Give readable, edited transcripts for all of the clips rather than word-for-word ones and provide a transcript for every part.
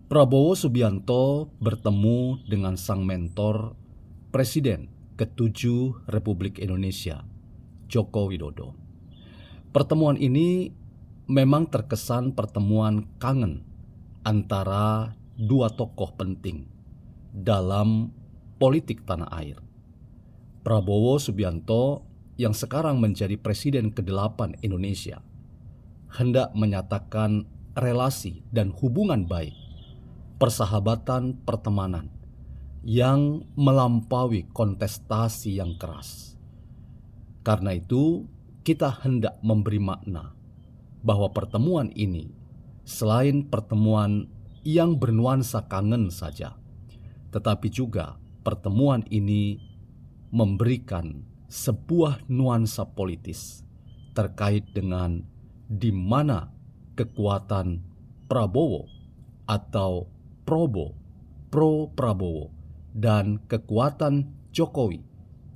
Prabowo Subianto bertemu dengan sang mentor Presiden ke-7 Republik Indonesia, Joko Widodo. Pertemuan ini memang terkesan pertemuan kangen antara dua tokoh penting dalam politik tanah air. Prabowo Subianto yang sekarang menjadi Presiden ke-8 Indonesia hendak menyatakan relasi dan hubungan baik, persahabatan, pertemanan yang melampaui kontestasi yang keras. Karena itu, kita hendak memberi makna bahwa pertemuan ini selain pertemuan yang bernuansa kangen saja, tetapi juga pertemuan ini memberikan sebuah nuansa politis terkait dengan di mana kekuatan Prabowo atau pro Prabowo dan kekuatan Jokowi,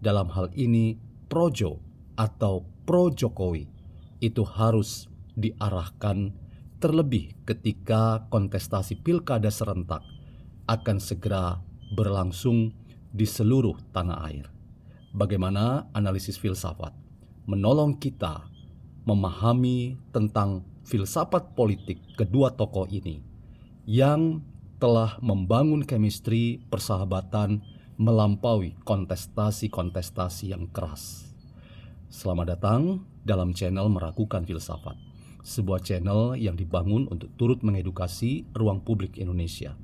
dalam hal ini Projo atau pro Jokowi, itu harus diarahkan terlebih ketika kontestasi pilkada serentak akan segera berlangsung di seluruh tanah air. Bagaimana analisis filsafat menolong kita memahami tentang filsafat politik kedua tokoh ini yang telah membangun chemistry persahabatan melampaui kontestasi-kontestasi yang keras. Selamat datang dalam channel Meragukan Filsafat, sebuah channel yang dibangun untuk turut mengedukasi ruang publik Indonesia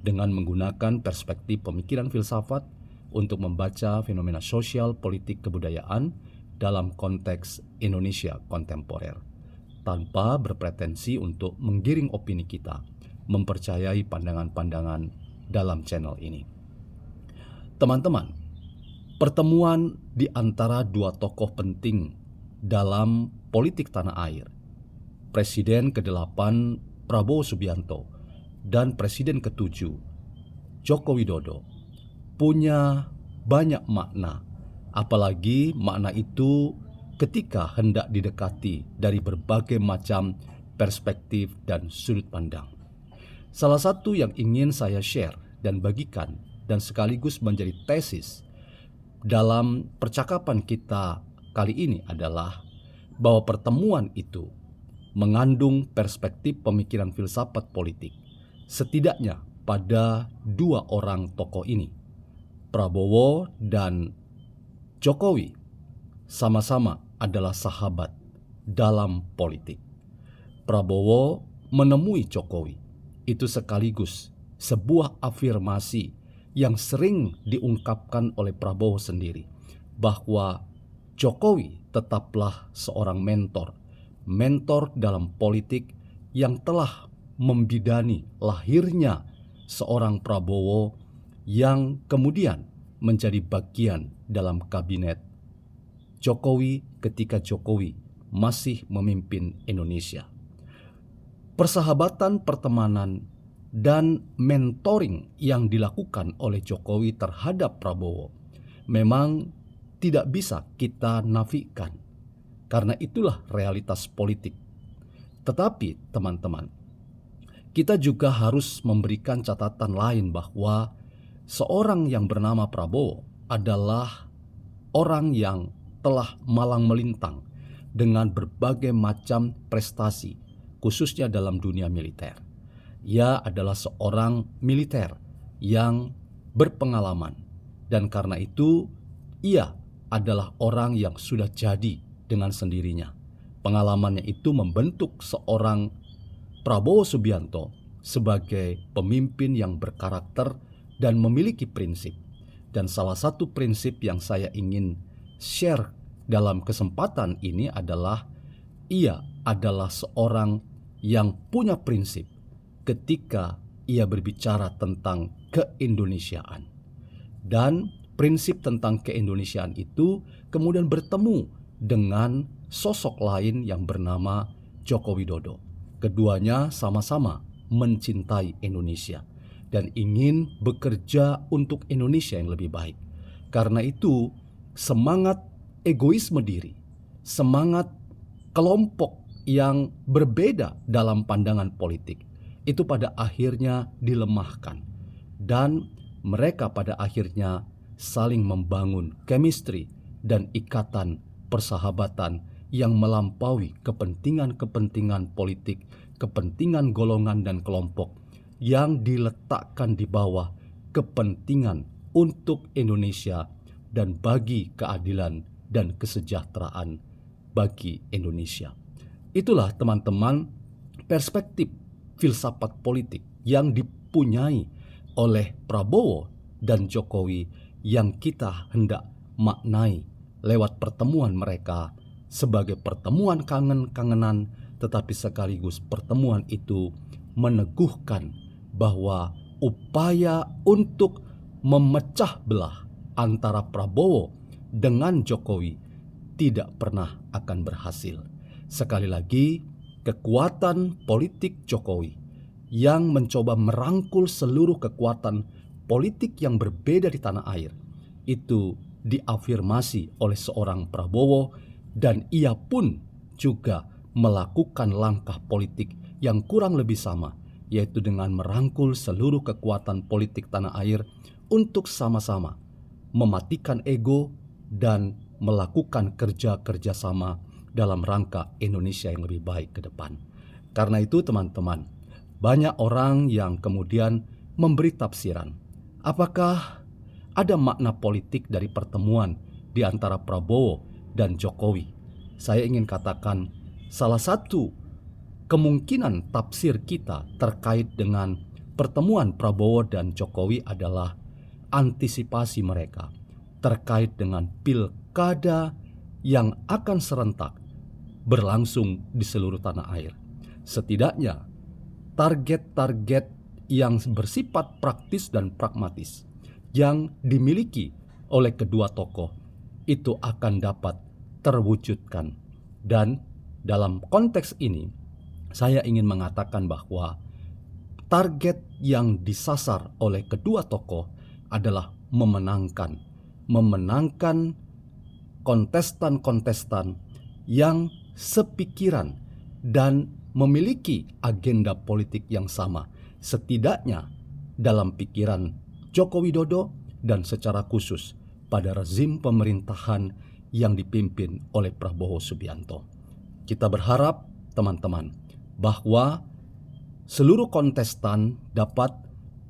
dengan menggunakan perspektif pemikiran filsafat untuk membaca fenomena sosial, politik, kebudayaan dalam konteks Indonesia kontemporer, tanpa berpretensi untuk menggiring opini kita, mempercayai pandangan-pandangan dalam channel ini. Teman-teman, pertemuan di antara dua tokoh penting dalam politik tanah air, Presiden ke-8 Prabowo Subianto dan Presiden ke-7 Joko Widodo, punya banyak makna, apalagi makna itu ketika hendak didekati dari berbagai macam perspektif dan sudut pandang. Salah satu yang ingin saya share dan bagikan dan sekaligus menjadi tesis dalam percakapan kita kali ini adalah bahwa pertemuan itu mengandung perspektif pemikiran filsafat politik, setidaknya pada dua orang tokoh ini. Prabowo dan Jokowi sama-sama adalah sahabat dalam politik. Prabowo menemui Jokowi itu sekaligus sebuah afirmasi yang sering diungkapkan oleh Prabowo sendiri, bahwa Jokowi tetaplah seorang mentor dalam politik yang telah membidani lahirnya seorang Prabowo yang kemudian menjadi bagian dalam kabinet Jokowi ketika Jokowi masih memimpin Indonesia. Persahabatan, pertemanan, dan mentoring yang dilakukan oleh Jokowi terhadap Prabowo memang tidak bisa kita nafikan, karena itulah realitas politik. Tetapi teman-teman, kita juga harus memberikan catatan lain bahwa seorang yang bernama Prabowo adalah orang yang telah malang melintang dengan berbagai macam prestasi, khususnya dalam dunia militer. Ia adalah seorang militer yang berpengalaman, dan karena itu ia adalah orang yang sudah jadi dengan sendirinya. Pengalamannya itu membentuk seorang Prabowo Subianto sebagai pemimpin yang berkarakter dan memiliki prinsip. Dan salah satu prinsip yang saya ingin share dalam kesempatan ini adalah ia adalah seorang yang punya prinsip ketika ia berbicara tentang keindonesiaan. Dan prinsip tentang keindonesiaan itu kemudian bertemu dengan sosok lain yang bernama Joko Widodo. Keduanya sama-sama mencintai Indonesia dan ingin bekerja untuk Indonesia yang lebih baik. Karena itu, semangat egoisme diri, semangat kelompok yang berbeda dalam pandangan politik, itu pada akhirnya dilemahkan, dan mereka pada akhirnya saling membangun chemistry dan ikatan persahabatan yang melampaui kepentingan-kepentingan politik, kepentingan golongan dan kelompok yang diletakkan di bawah kepentingan untuk Indonesia dan bagi keadilan dan kesejahteraan bagi Indonesia. Itulah teman-teman perspektif filsafat politik yang dipunyai oleh Prabowo dan Jokowi yang kita hendak maknai lewat pertemuan mereka sebagai pertemuan kangen-kangenan, tetapi sekaligus pertemuan itu meneguhkan bahwa upaya untuk memecah belah antara Prabowo dengan Jokowi tidak pernah akan berhasil. Sekali lagi, kekuatan politik Jokowi yang mencoba merangkul seluruh kekuatan politik yang berbeda di tanah air itu diafirmasi oleh seorang Prabowo, dan ia pun juga melakukan langkah politik yang kurang lebih sama, yaitu dengan merangkul seluruh kekuatan politik tanah air untuk sama-sama mematikan ego dan melakukan kerja-kerja sama dalam rangka Indonesia yang lebih baik ke depan. Karena itu teman-teman, banyak orang yang kemudian memberi tafsiran. Apakah ada makna politik dari pertemuan di antara Prabowo dan Jokowi? Saya ingin katakan salah satu kemungkinan tafsir kita terkait dengan pertemuan Prabowo dan Jokowi adalah antisipasi mereka terkait dengan pilkada yang akan serentak berlangsung di seluruh tanah air. Setidaknya target-target yang bersifat praktis dan pragmatis yang dimiliki oleh kedua tokoh itu akan dapat terwujudkan. Dan dalam konteks ini saya ingin mengatakan bahwa target yang disasar oleh kedua tokoh adalah memenangkan kontestan-kontestan yang sepikiran dan memiliki agenda politik yang sama, setidaknya dalam pikiran Joko Widodo dan secara khusus pada rezim pemerintahan yang dipimpin oleh Prabowo Subianto. Kita berharap teman-teman bahwa seluruh kontestan dapat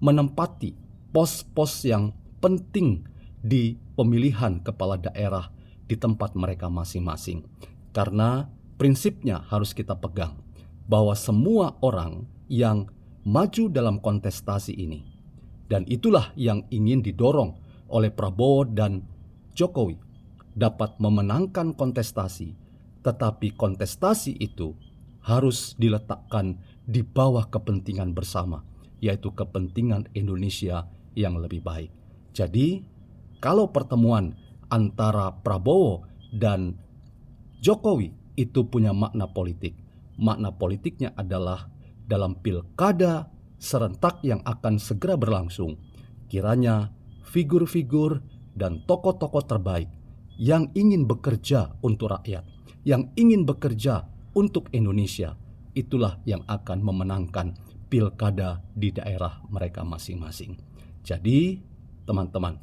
menempati pos-pos yang penting di pemilihan kepala daerah di tempat mereka masing-masing. Karena prinsipnya harus kita pegang bahwa semua orang yang maju dalam kontestasi ini, dan itulah yang ingin didorong oleh Prabowo dan Jokowi, dapat memenangkan kontestasi, tetapi kontestasi itu harus diletakkan di bawah kepentingan bersama, yaitu kepentingan Indonesia yang lebih baik. Jadi, kalau pertemuan antara Prabowo dan Jokowi itu punya makna politik, makna politiknya adalah dalam pilkada serentak yang akan segera berlangsung, kiranya figur-figur dan tokoh-tokoh terbaik yang ingin bekerja untuk rakyat, yang ingin bekerja untuk Indonesia, itulah yang akan memenangkan pilkada di daerah mereka masing-masing. Jadi, teman-teman,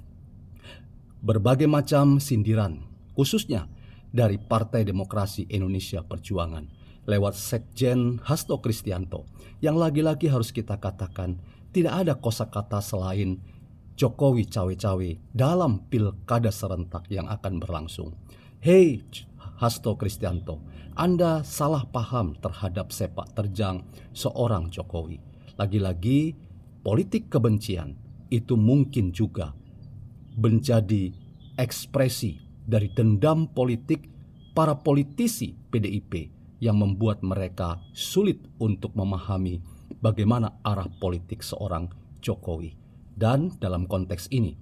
berbagai macam sindiran, khususnya dari Partai Demokrasi Indonesia Perjuangan lewat Sekjen Hasto Kristianto, yang lagi-lagi harus kita katakan tidak ada kosakata selain Jokowi cawe-cawe dalam pilkada serentak yang akan berlangsung. Hei Hasto Kristianto, Anda salah paham terhadap sepak terjang seorang Jokowi. Lagi-lagi politik kebencian itu mungkin juga menjadi ekspresi dari dendam politik para politisi PDIP yang membuat mereka sulit untuk memahami bagaimana arah politik seorang Jokowi. Dan dalam konteks ini,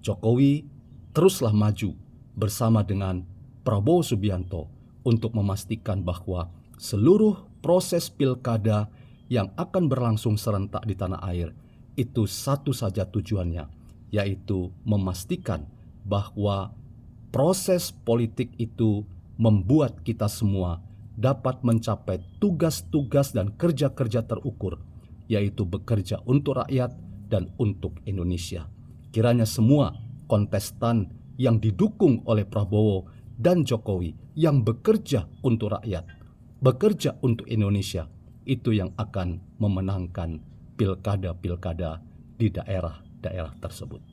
Jokowi teruslah maju bersama dengan Prabowo Subianto untuk memastikan bahwa seluruh proses pilkada yang akan berlangsung serentak di tanah air itu satu saja tujuannya, yaitu memastikan bahwa proses politik itu membuat kita semua dapat mencapai tugas-tugas dan kerja-kerja terukur, yaitu bekerja untuk rakyat dan untuk Indonesia. Kiranya semua kontestan yang didukung oleh Prabowo dan Jokowi yang bekerja untuk rakyat, bekerja untuk Indonesia, itu yang akan memenangkan pilkada-pilkada di daerah-daerah tersebut.